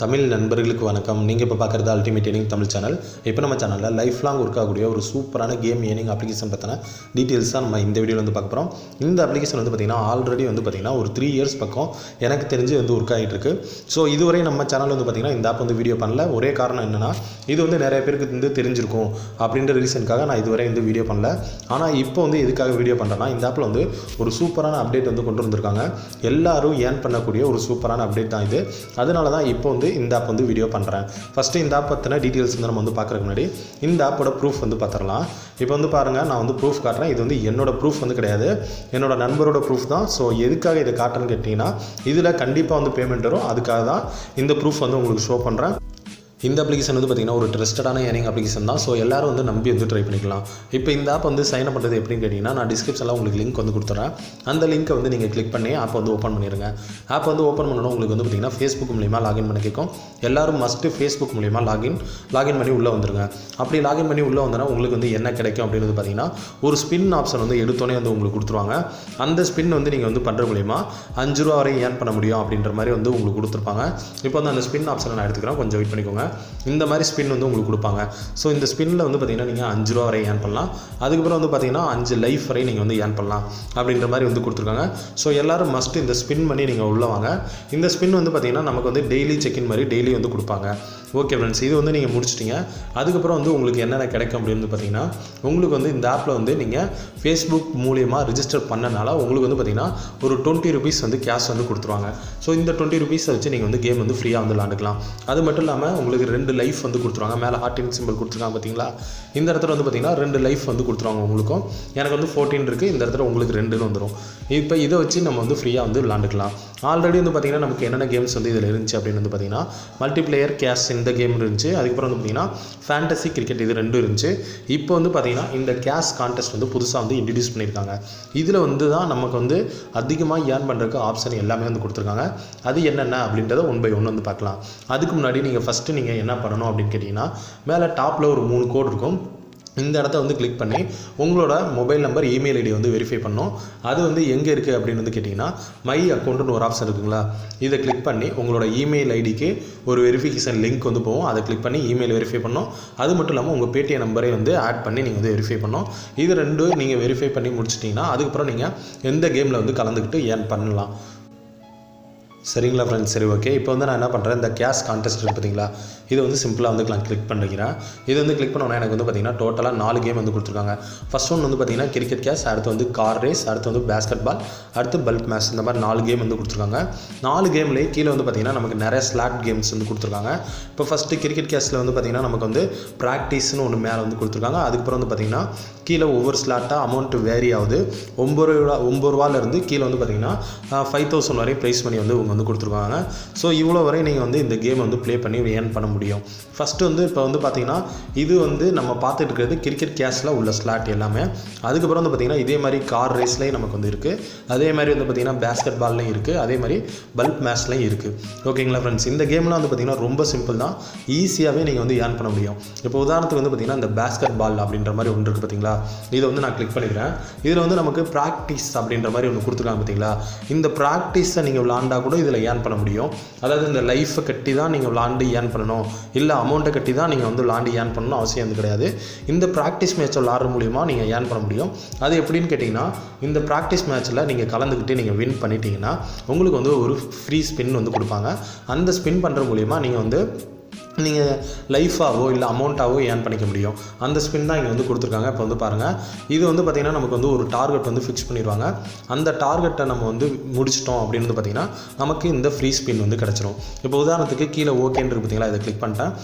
தமிழ் நண்பர்களுக்கு வணக்கம். நீங்கள் இப்போ பார்க்குறது அல்டிமேட் ஏர்னிங் தமிழ் சேனல். இப்போ நம்ம சேனலில் லைஃப் லாங் ஒர்க் ஆகக்கூடிய ஒரு சூப்பரான கேம் ஏர்னிங் அப்ளிகேஷன் பற்றின டீட்டெயில்ஸ் தான் நம்ம இந்த வீடியோவில் வந்து பார்க்க போகிறோம். இந்த அப்ளிகேஷன் வந்து பார்த்திங்கன்னா ஆல்ரெடி வந்து பார்த்திங்கன்னா ஒரு 3 இயர்ஸ் பக்கம் எனக்கு தெரிஞ்சு வந்து ஒர்க் ஆகிட்டு இருக்கு. ஸோ இதுவரை நம்ம சேனல் வந்து பார்த்திங்கன்னா இந்த ஆப் வந்து வீடியோ பண்ணல. ஒரே காரணம் என்னென்னா இது வந்து நிறைய பேருக்கு வந்து தெரிஞ்சிருக்கும் அப்படின்ற ரீசனுக்காக நான் இதுவரை வந்து வீடியோ பண்ணல. ஆனால் இப்போ வந்து எதுக்காக வீடியோ பண்ணுறேன்னா இந்த ஆப்பில் வந்து ஒரு சூப்பரான அப்டேட் வந்து கொண்டு வந்திருக்காங்க. எல்லாரும் ஏர்ன் பண்ணக்கூடிய ஒரு சூப்பரான அப்டேட் தான் இது. அதனால தான் இப்போ வந்து இந்த ஆப் வந்து வீடியோ பண்ணுறேன். ஃபஸ்ட்டு இந்த ஆப் பற்றின டீட்டெயில்ஸ் வந்து நம்ம வந்து பார்க்குறதுக்கு முன்னாடி இந்த ஆப்போட ப்ரூஃப் வந்து பார்த்துடலாம். இப்போ வந்து பாருங்கள், நான் வந்து ப்ரூஃப் காட்டுறேன். இது வந்து என்னோட ப்ரூஃப் வந்து கிடையாது, என்னோட நண்பரோட ப்ரூஃப் தான். ஸோ எதுக்காக இதை காட்டுறேன்னு கேட்டிங்கன்னா இதில் கண்டிப்பாக வந்து பேமெண்ட் வரும். அதுக்காக தான் இந்த ப்ரூஃப் வந்து உங்களுக்கு ஷோ பண்ணுறேன். இந்த அப்ளிகேஷன் வந்து பார்த்திங்கன்னா ஒரு ட்ரஸ்டடான ஏர்னிங் அப்ளிகேஷன் தான். ஸோ எல்லோரும் வந்து நம்பி வந்து ட்ரை பண்ணிக்கலாம். இப்போ இந்த ஆப் வந்து சைன் அப் பண்ணுறது எப்படின்னு கேட்டிங்கன்னா நான் டிஸ்கிரிப்ஷனில் உங்களுக்கு லிங்க் வந்து கொடுத்துட்றேன். அந்த லிங்க்கை வந்து நீங்கள் கிளிக் பண்ணி ஆப் வந்து ஓப்பன் பண்ணிடுங்க. ஆப் வந்து ஓப்பன் பண்ணணும் உங்களுக்கு வந்து பார்த்திங்கன்னா ஃபேஸ்புக் மூலிமா லாகின் பண்ணி கேட்கும். எல்லோரும் மஸ்ட்டு ஃபேஸ்புக் மூலிமா லாகின் பண்ணி உள்ளே வந்துருங்க. அப்படி லாகின் பண்ணி உள்ளே வந்தோன்னா உங்களுக்கு வந்து என்ன கிடைக்கும் அப்படின்னு பார்த்திங்கன்னா ஒரு ஸ்பின் ஆப்ஷன் வந்து எடுத்தோன்னே வந்து உங்களுக்கு கொடுத்துருவாங்க. அந்த ஸ்பின் வந்து நீங்கள் வந்து பண்ணுற மூலிமா 5 ரூபா வரை ஏர்ன் பண்ண முடியும் அப்படின்ற மாதிரி வந்து உங்களுக்கு கொடுத்துருப்பாங்க. இப்போ வந்து அந்த ஸ்பின் ஆப்ஷனை நான் எடுத்துக்கிறேன், கொஞ்சம் வெயிட் பண்ணிக்கோங்க. இந்த மாதிரி ஸ்பின் வந்து உங்களுக்கு கொடுப்பாங்க. ஸோ இந்த ஸ்பின்னில் வந்து பார்த்திங்கன்னா நீங்கள் 5 ரூபா வரை ஏர்ன் பண்ணலாம். அதுக்கப்புறம் வந்து பார்த்திங்கன்னா 5 லைஃப் வரை நீங்கள் வந்து ஏர்ன் பண்ணலாம் அப்படின்ற மாதிரி வந்து கொடுத்துருக்காங்க. ஸோ எல்லோரும் மஸ்ட்டு இந்த ஸ்பின் பண்ணி நீங்கள் உள்ளே வாங்க. இந்த ஸ்பின் வந்து பார்த்திங்கன்னா நமக்கு வந்து டெய்லி செக்இன் மாதிரி டெய்லி வந்து கொடுப்பாங்க. ஓகே ஃப்ரெண்ட்ஸ், இது வந்து நீங்கள் முடிச்சிட்டிங்க. அதுக்கப்புறம் வந்து உங்களுக்கு என்னென்ன கிடைக்கும் அப்படின்னு பார்த்தீங்கன்னா உங்களுக்கு வந்து இந்த ஆப்பில் வந்து நீங்கள் ஃபேஸ்புக் மூலியமாக ரிஜிஸ்டர் பண்ணனால உங்களுக்கு வந்து பார்த்திங்கன்னா ஒரு 20 ருபீஸ் வந்து கேஷ் வந்து கொடுத்துருவாங்க. ஸோ இந்த 20 ருபீஸை வச்சு நீங்கள் வந்து கேம் வந்து ஃப்ரீயாக வந்து விளாண்டுக்கலாம். அது மட்டும் இல்லாமல் உங்களுக்கு 2 லைஃப் வந்து கொடுத்துருவாங்க. மேலே ஹார்ட்டின் சிம்பிள் கொடுத்துருக்காங்க பார்த்தீங்களா, இந்த இடத்துல வந்து பார்த்திங்கன்னா 2 லைஃப் வந்து கொடுத்துருவாங்க உங்களுக்கும். எனக்கு வந்து 14 இருக்குது, இந்த இடத்துல உங்களுக்கு 2 வந்துடும். இப்போ இதை வச்சு நம்ம வந்து ஃப்ரீயாக வந்து விளாண்டுக்கலாம். ஆல்ரெடி வந்து பார்த்திங்கன்னா நமக்கு என்னென்ன கேம்ஸ் வந்து இதில் இருந்துச்சு அப்படின்னு வந்து பார்த்திங்கன்னா மல்டிப்ளேயர் கேஷ் இந்த கேம் இருந்துச்சு. அதுக்கப்புறம் வந்து பார்த்திங்கன்னா ஃபேண்டசி கிரிக்கெட் இது 2 இருந்துச்சு. இப்போ வந்து பார்த்திங்கன்னா இந்த கேஷ் கான்டெஸ்ட் வந்து புதுசாக வந்து இன்ட்ரடியூஸ் பண்ணியிருக்காங்க. இதில் வந்து தான் நமக்கு வந்து அதிகமாக ஏர்ன் பண்ணுறதுக்கு ஆப்ஷன் எல்லாமே வந்து கொடுத்துருக்காங்க. அது என்னென்ன அப்படின்றத 1 by 1 வந்து பார்க்கலாம். அதுக்கு முன்னாடி நீங்கள் ஃபஸ்ட்டு நீங்கள் என்ன பண்ணணும் அப்படின்னு கேட்டிங்கன்னா மேலே டாப்பில் ஒரு 3 கோடு இருக்கும். இந்த இடத்த வந்து கிளிக் பண்ணி உங்களோட மொபைல் நம்பர் இமெயில் ஐடி வந்து வெரிஃபை பண்ணணும். அது வந்து எங்கே இருக்குது அப்படின்னு வந்து கேட்டிங்கன்னா மை அக்கௌண்ட்டுன்னு ஒரு ஆப்ஷன் இருக்குங்களா, இதை கிளிக் பண்ணி உங்களோட இமெயில் ஐடிக்கு ஒரு வெரிஃபிகேஷன் லிங்க் வந்து போகும். அதை கிளிக் பண்ணி இமெயில் வெரிஃபை பண்ணணும். அது மட்டும் இல்லாமல் உங்கள் பேடிஎம் நம்பரை வந்து ஆட் பண்ணி நீங்கள் வந்து வெரிஃபை பண்ணணும். இது 2 நீங்கள் வெரிஃபை பண்ணி முடிச்சிட்டிங்கன்னா அதுக்கப்புறம் நீங்கள் எந்த கேமில் வந்து கலந்துக்கிட்டு ஏர்ன் பண்ணலாம். சரிங்களா ஃப்ரெண்ட்ஸ்? சரி, ஓகே. இப்போ வந்து நான் என்ன பண்ணுறேன், இந்த கேஷ் கான்டெஸ்ட் இருக்குது பார்த்தீங்களா, இதை வந்து சிம்பிளாக வந்து நான் கிளிக் பண்ணிக்கிறேன். இது வந்து கிளிக் பண்ணோன்னா எனக்கு வந்து பார்த்திங்கன்னா டோட்டலாக 4 கேம் வந்து கொடுத்துருக்காங்க. ஃபர்ஸ்ட் ஒன் வந்து பார்த்திங்கன்னா கிரிக்கெட் கேஷ், அடுத்து வந்து கார் ரேஸ், அடுத்து வந்து பேஸ்கெட் பால், அடுத்து பல்க் மேட்ச். இந்த மாதிரி 4 கேம் வந்து கொடுத்துருக்காங்க. 4 கேம்லேயே கீழே வந்து பார்த்திங்கன்னா நமக்கு நிறைய ஸ்லாட் கேம்ஸ் வந்து கொடுத்துருக்காங்க. இப்போ ஃபஸ்ட்டு கிரிக்கெட் கேஷில் வந்து பார்த்திங்கன்னா நமக்கு வந்து ப்ராக்டிஸ்னு ஒன்று மேலே வந்து கொடுத்துருக்காங்க. அதுக்கப்புறம் வந்து பார்த்திங்கன்னா கீழே ஒவ்வொரு ஸ்லாட்டாக அமௌண்ட் வேரி ஆகுது. 9 ரூபாலேருந்து கீழே வந்து பார்த்திங்கன்னா 5000 வரை ப்ரைஸ் மணி வந்து வந்து கொடுத்துருக்காங்க. ஸோ இவ்வளோ வரை நீங்கள் வந்து இந்த கேம் வந்து ப்ளே பண்ணி ஏர்ன் பண்ண முடியும். ஃபஸ்ட்டு வந்து இப்போ வந்து பார்த்திங்கன்னா இது வந்து நம்ம பார்த்துட்டு இருக்கிறது கிரிக்கெட் கேஷில் உள்ள ஸ்லாட் எல்லாமே. அதுக்கப்புறம் வந்து பார்த்திங்கன்னா இதே மாதிரி கார் ரேஸ்லேயும் நமக்கு வந்து இருக்குது. அதே மாதிரி வந்து பார்த்திங்கன்னா பேஸ்கெட் பால்லையும் இருக்குது. அதே மாதிரி பல்க் மேட்ச்லையும் இருக்குது. ஓகேங்களா ஃப்ரெண்ட்ஸ்? இந்த கேம்லாம் வந்து பார்த்திங்கன்னா ரொம்ப சிம்பிள் தான், ஈஸியாகவே நீங்கள் வந்து ஏர்ன் பண்ண முடியும். இப்போ உதாரணத்துக்கு வந்து பார்த்திங்கன்னா இந்த பேஸ்கெட் பால் அப்படின்ற மாதிரி ஒன்று இருக்குது பார்த்தீங்களா, இதை வந்து நான் கிளிக் பண்ணிக்கிறேன். இதில் வந்து நமக்கு ப்ராக்டிஸ் அப்படின்ற மாதிரி ஒன்று கொடுத்துருக்காங்க பார்த்தீங்களா. இந்த ப்ராக்டிஸை நீங்கள் விளாண்டா கூட இதில் ஏர்ன் பண்ண முடியும். அதாவது இந்த லைஃப்பை கட்டி தான் நீங்கள் விளாண்டு ஏர்ன் பண்ணணும், இல்லை அமௌண்ட்டை கட்டி தான் நீங்கள் வந்து விளாண்டு ஏர்ன் பண்ணணும் அவசியம் வந்து கிடையாது. இந்த ப்ராக்டிஸ் மேட்ச்சை விளாட்ற மூலிமா நீங்கள் ஏர்ன் பண்ண முடியும். அது எப்படின்னு கேட்டிங்கன்னா இந்த ப்ராக்டிஸ் மேட்ச்சில் நீங்கள் கலந்துக்கிட்டு நீங்கள் வின் பண்ணிட்டீங்கன்னா உங்களுக்கு வந்து ஒரு ஃப்ரீ ஸ்பின் வந்து கொடுப்பாங்க. அந்த ஸ்பின் பண்ணுற மூலிமா நீங்கள் வந்து நீங்கள் லைஃபாகவோ இல்லை அமௌண்ட்டாகவோ ஏர்ன் பண்ணிக்க முடியும். அந்த ஸ்பின் தான் இங்கே வந்து கொடுத்துருக்காங்க. இப்போ வந்து பாருங்கள், இது வந்து பார்த்திங்கன்னா நமக்கு வந்து ஒரு டார்கெட் வந்து ஃபிக்ஸ் பண்ணிடுவாங்க. அந்த டார்கெட்டை நம்ம வந்து முடிச்சிட்டோம் அப்படின்னு வந்து பார்த்திங்கன்னா நமக்கு இந்த ஃப்ரீ ஸ்பின் வந்து கிடச்சிரும். இப்போ உதாரணத்துக்கு கீழே ஓகேன்னு பார்த்தீங்களா, இதை கிளிக்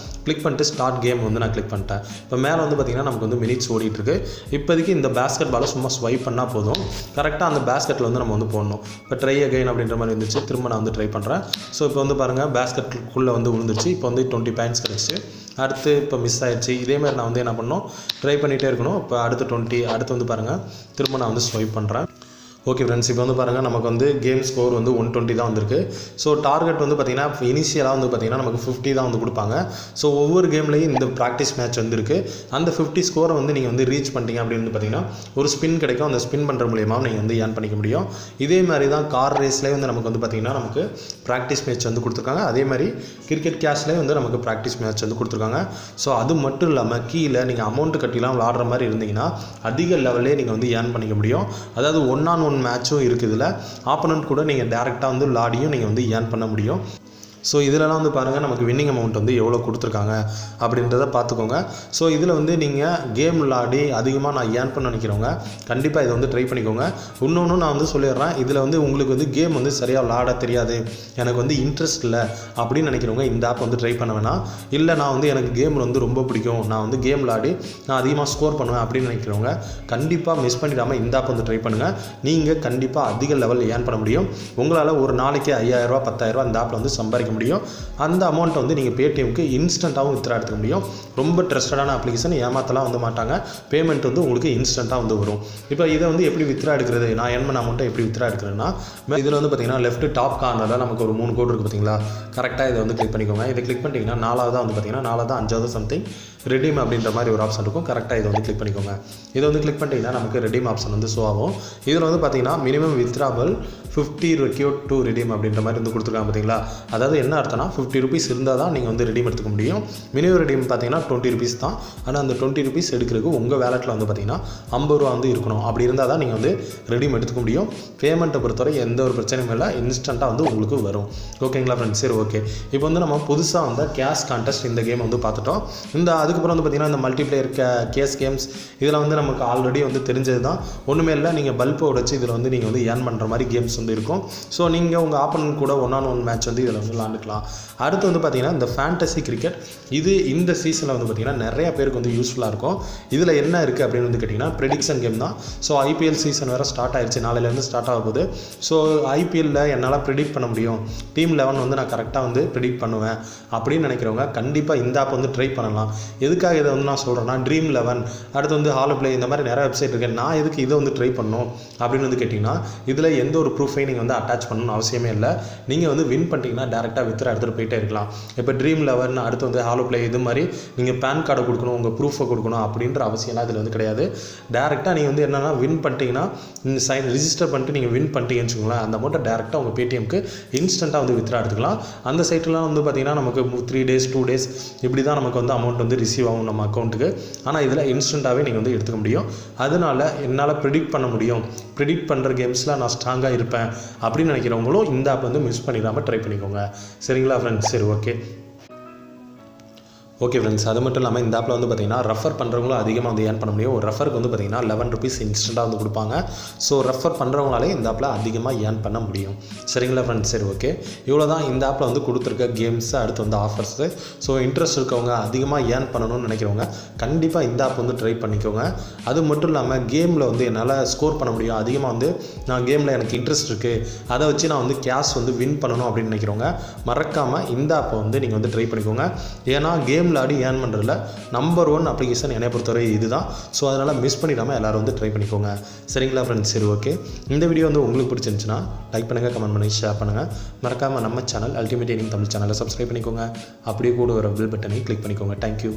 பண்ணிட்டு ஸ்டார்ட் கேம் வந்து நான் கிளிக் பண்ணிட்டேன். இப்போ மேலே வந்து பார்த்திங்கன்னா நமக்கு வந்து மினிட்ஸ் ஓடிட்டுருக்கு. இப்போதைக்கு இந்த பேஸ்கெட் பாலை சும்மா ஸ்வைப் பண்ணால் போதும், கரெக்டாக அந்த பேஸ்கெட்டில் வந்து நம்ம வந்து போடணும். இப்போ ட்ரை அகைன் அப்படின்ற மாதிரி இருந்துச்சு, திரும்ப நான் வந்து ட்ரை பண்ணுறேன். ஸோ இப்போ வந்து பாருங்கள் பேஸ்கெட்டுக்குள்ளே வந்து விழுந்துருச்சு. இப்போ வந்து 20 பாயிண்ட்ஸ் கிடச்சி. அடுத்து இப்போ மிஸ் ஆகிடுச்சு. இதேமாதிரி நான் வந்து என்ன பண்ணணும், ட்ரை பண்ணிகிட்டே இருக்கணும். இப்போ அடுத்து 20, அடுத்து வந்து பாருங்கள் திரும்ப நான் வந்து ஸ்வைப் பண்ணுறேன். ஓகே ஃப்ரெண்ட்ஸ், இப்போ வந்து பாருங்கள் நமக்கு வந்து கேம் ஸ்கோர் வந்து 120 தான் வந்திருக்கு. ஸோ டார்கெட் வந்து பார்த்திங்கன்னா இனிஷியலாக வந்து பார்த்திங்கன்னா நமக்கு 50 தான் வந்து கொடுப்பாங்க. ஸோ ஒவ்வொரு கேம்லேயும் இந்த ப்ராக்டிஸ் மேட்ச் வந்துருக்கு. அந்த 50 ஸ்கோரை வந்து நீங்கள் வந்து ரீச் பண்ணிட்டீங்க அப்படின்னு வந்து பார்த்திங்கன்னா ஒரு ஸ்பின் கிடைக்கும். அந்த ஸ்பின் பண்ணுற மூலியமாக நீங்கள் வந்து ஏர்ன் பண்ணிக்க முடியும். இதே மாதிரி தான் கார் ரேஸ்லேயே வந்து நமக்கு வந்து பார்த்திங்கன்னா நமக்கு ப்ராக்டிஸ் மேட்ச் வந்து கொடுத்துருக்காங்க. அதே மாதிரி கிரிக்கெட் கேஷ்லேயே வந்து நமக்கு ப்ராக்டிஸ் மேட்ச் வந்து கொடுத்துருக்காங்க. ஸோ அது மட்டும் இல்லாமல் கீழே நீங்கள் அமௌண்ட் கட்டிலாம் விளாடுற மாதிரி இருந்தீங்கன்னா அதிக லெவல்லே நீங்கள் வந்து ஏர்ன் பண்ணிக்க முடியும். அதாவது 1-on-1 மேட்சும் இருக்குது. இதில் ஆப்போனன்ட் கூட நீங்கள் டேரெக்டாக வந்து விளாடியும் நீங்கள் வந்து ஏர்ன் பண்ண முடியும். ஸோ இதிலலாம் வந்து பாருங்கள் நமக்கு வின்னிங் அமௌண்ட் வந்து எவ்வளோ கொடுத்துருக்காங்க அப்படின்றத பார்த்துக்கோங்க. ஸோ இதில் வந்து நீங்கள் கேம் விளாடி அதிகமாக நான் ஏர்ன் பண்ண நினைக்கிறவங்க கண்டிப்பாக இதை வந்து ட்ரை பண்ணிக்கோங்க. இன்னொன்று நான் வந்து சொல்லிடுறேன், இதில் வந்து உங்களுக்கு வந்து கேம் வந்து சரியாக விளாட தெரியாது, எனக்கு வந்து இன்ட்ரெஸ்ட் இல்லை அப்படின்னு நினைக்கிறவங்க இந்த ஆப் வந்து ட்ரை பண்ண வேணாம். இல்லை நான் வந்து எனக்கு கேம் வந்து ரொம்ப பிடிக்கும், நான் வந்து கேம் விளாடி நான் அதிகமாக ஸ்கோர் பண்ணுவேன் அப்படின்னு நினைக்கிறவங்க கண்டிப்பாக மிஸ் பண்ணிடாமல் இந்த ஆப் வந்து ட்ரை பண்ணுங்கள். நீங்கள் கண்டிப்பாக அதிக லெவல் ஏர்ன் பண்ண முடியும். உங்களால் ஒரு நாளைக்கு 5000 10,000 இந்த ஆப்பில் வந்து சம்பாதிக்க முடியும். அந்த அமௌண்ட்டை வந்து நீங்கள் பேடிஎம்க்கு இன்ஸ்டண்ட்டாகவும் வித்ரா எடுத்துக்க முடியும். ரொம்ப ட்ரஸ்டடான அப்ளிகேஷன், ஏமாத்தலாம் வந்து மாட்டாங்க. பேமெண்ட் வந்து உங்களுக்கு இன்ஸ்டண்ட்டாக வந்து வரும். இப்போ இதை வந்து எப்படி வித்ரா எடுக்கிறது, நான் ஏர்ன் பண்ண அமௌண்ட்டை எப்படி வித்ரா எடுக்கிறேன்னா இதில் வந்து பார்த்தீங்கன்னா லெஃப்ட் டாப் கார்னரில் நமக்கு ஒரு 3 கோடு இருக்குது பார்த்தீங்களா, கரெக்டாக இதை வந்து கிளிக் பண்ணிக்கோங்க. இதை கிளிக் பண்ணிட்டீங்கன்னா 4வது வந்து பார்த்தீங்கன்னா 4வது 5வது சம்திங் ரெடீம் அப்படின்ற மாதிரி ஒரு ஆப்ஷன் இருக்கும். கரெக்டாக இதை வந்து கிளிக் பண்ணிக்கோங்க. இதை வந்து கிளிக் பண்ணிட்டீங்கன்னா நமக்கு ரெடீம் ஆப்ஷன் வந்து ஷோ ஆகும். இதில் வந்து பார்த்தீங்கன்னா மினிமம் வித்ராபிள் 50 ரெக்யூட் டு ரெடீம் அப்படின்ற மாதிரி வந்து கொடுத்துருக்காங்க பார்த்தீங்களா. அதாவது என்ன அர்த்தம்னா 50 ருபீஸ் இருந்தால் தான் நீங்கள் வந்து ரெடீம் எடுத்துக்க முடியும். மினிமம் ரெடீம் பார்த்தீங்கன்னா 20 ருபீஸ் தான். ஆனால் அந்த 20 ருபீஸ் எடுக்கிறதுக்கு உங்கள் வேலெட்டில் வந்து பார்த்தீங்கன்னா 50 ரூபா வந்து இருக்கணும். அப்படி இருந்தால் தான் நீங்கள் வந்து ரெடீம் எடுத்துக்க முடியும். பேமெண்ட்டை பொறுத்தவரை எந்த ஒரு பிரச்சனையும் இல்லை, இன்ஸ்டண்ட்டாக வந்து உங்களுக்கு வரும். ஓகேங்களா ஃப்ரெண்ட்ஸ்? சரி, ஓகே. இப்போ வந்து நம்ம புதுசாக வந்து கேஷ் கான்டெஸ்ட் இந்த கேம் வந்து பார்த்துட்டோம். அதுக்கப்புறம் வந்து பார்த்திங்கன்னா இந்த மல்டிப்ளேயர் கேஸ் கேம்ஸ் இதில் வந்து நமக்கு ஆல்ரெடி வந்து தெரிஞ்சது தான். ஒன்றுமே இல்லை, நீங்கள் பல்பை உடைச்சு இதில் வந்து நீங்கள் வந்து ஏர்ன் பண்ணுற மாதிரி கேம்ஸ் வந்து இருக்கும். ஸோ நீங்கள் உங்கள் ஆப்போனன்ட் கூட 1-on-1 மேட்ச் வந்து இதில் வந்து விளாண்டுக்கலாம். அடுத்து வந்து பார்த்திங்கன்னா இந்த ஃபேண்டசி கிரிக்கெட், இது இந்த சீசனில் வந்து பார்த்திங்கன்னா நிறைய பேருக்கு வந்து யூஸ்ஃபுல்லாக இருக்கும். இதில் என்ன இருக்குது அப்படின்னு வந்து கேட்டிங்கன்னா ப்ரெடிக்ஷன் கேம் தான். ஸோ ஐபிஎல் சீசன் வேறு ஸ்டார்ட் ஆயிடுச்சு, நாளையிலேருந்து ஸ்டார்ட் ஆக போகுது. ஸோ ஐபிஎல்லில் என்னால் ப்ரெடிக்ட் பண்ண முடியும், டீம் 11 வந்து நான் கரெக்டாக வந்து ப்ரெடிக்ட் பண்ணுவேன் அப்படின்னு நினைக்கிறவங்க கண்டிப்பாக இந்த ஆப் வந்து ட்ரை பண்ணலாம். எதுக்காக இதை வந்து நான் சொல்கிறேன்னா ட்ரீம் 11 அடுத்து வந்து ஹாலோ பிளே இந்த மாதிரி நிறைய வெப்சைட் இருக்குது. நான் எதுக்கு இதை வந்து ட்ரை பண்ணணும் அப்படின்னு வந்து கேட்டிங்கன்னா இதில் எந்த ஒரு ப்ரூஃபையும் நீங்கள் வந்து அட்டாச் பண்ணணும்னு அவசியமே இல்லை. நீங்கள் வந்து வின் பண்ணிட்டீங்கன்னா டேரெக்டாக வித்ரா எடுத்துகிட்டு போயிட்டே இருக்கலாம். இப்போ ட்ரீம் 11 அடுத்து வந்து ஹாலோ பிளே இது மாதிரி நீங்கள் பேன் கார்டை கொடுக்கணும், உங்கள் ப்ரூஃபை கொடுக்கணும் அப்படின்ற அவசியம்லாம் இதில் வந்து கிடையாது. டேரெக்டாக நீங்கள் வந்து என்னென்னா வின் பண்ணிட்டீங்கன்னா ரிஜிஸ்டர் பண்ணிட்டு நீங்கள் வின் பண்ணிட்டீங்கன்னு வச்சுக்கோங்களேன், அந்த அமௌண்ட்டை டேரெக்டாக உங்கள் பேடிஎம்க்கு இன்ஸ்டண்ட்டாக வந்து வித்ரா எடுத்துக்கலாம். அந்த சைட்லாம் வந்து பார்த்திங்கன்னா நமக்கு 3 days 2 days இப்படி தான் நமக்கு வந்து அமௌண்ட் வந்து ரிசீவ் ஆகும் நம்ம அக்கௌண்ட்டுக்கு. ஆனால் இதில் இன்ஸ்டண்ட்டாகவே நீங்கள் வந்து எடுத்துக்க முடியும். அதனால என்னால் ப்ரிடிக்ட் பண்ண முடியும், ப்ரிடிக்ட் பண்ணுற கேம்ஸில் நான் ஸ்ட்ராங்காக இருப்பேன் அப்படின்னு நினைக்கிறவங்களும் இந்த ஆப் வந்து மிஸ் பண்ணிடாமல் ட்ரை பண்ணிக்கோங்க. சரிங்களா ஃப்ரெண்ட்ஸ்? சரி, ஓகே. ஓகே ஃப்ரெண்ட்ஸ், அது மட்டும் இல்லாமல் இந்த ஆப்பில் வந்து பார்த்திங்கன்னா ரெஃபர் பண்ணுறவங்களும் அதிகமாக வந்து ஏர்ன் பண்ண முடியும். ஒரு ரெஃபருக்கு வந்து பார்த்திங்கன்னா 11 ருபீஸ் இன்ஸ்டண்ட்டாக வந்து கொடுப்பாங்க. ஸோ ரெஃபர் பண்ணுறவங்களாலே இந்த ஆப்பில் அதிகமாக ஏர்ன் பண்ண முடியும். சரிங்களா ஃப்ரெண்ட்ஸ்? சரி, ஓகே. இவ்வளோ தான் இந்த ஆப்பில் வந்து கொடுத்துருக்க கேம்ஸு, அடுத்து வந்து ஆஃபர்ஸு. ஸோ இன்ட்ரெஸ்ட் இருக்கவங்க, அதிகமாக ஏர்ன் பண்ணணும்னு நினைக்கிறவங்க கண்டிப்பாக இந்த ஆப் வந்து ட்ரை பண்ணிக்கோங்க. அது மட்டும் இல்லாமல் கேமில் வந்து என்னால் ஸ்கோர் பண்ண முடியும், அதிகமாக வந்து நான் கேமில் எனக்கு இன்ட்ரெஸ்ட் இருக்குது, அதை வச்சு நான் வந்து கேஷ் வந்து வின் பண்ணணும் அப்படின்னு நினைக்கிறவங்க மறக்காமல் இந்த ஆப்பை வந்து நீங்கள் வந்து ட்ரை பண்ணிக்கோங்க. ஏன்னா கேம் விளாடி ஏர்ன் பண்ணுறதுல நம்பர் 1 அப்ளிகேஷன் என்னை பொறுத்தவரை இதுதான். ஸோ அதனால் மிஸ் பண்ணிடாமல் எல்லோரும் வந்து ட்ரை பண்ணிக்கோங்க. சரிங்களா ஃப்ரெண்ட்ஸ்? சரி, ஓகே. இந்த வீடியோ வந்து உங்களுக்கு பிடிச்சிருந்துச்சுன்னா லைக் பண்ணுங்கள், கமெண்ட் பண்ணி ஷேர் பண்ணுங்கள். மறக்காமல் நம்ம சேனல் அல்டிமேட் ஏர்னிங் தமிழ் சேனலை சப்ஸ்கிரைப் பண்ணிக்கோங்க. அப்படியே கூட ஒரு பெல் பட்டனை கிளிக் பண்ணிக்கோங்க. தேங்க்யூ.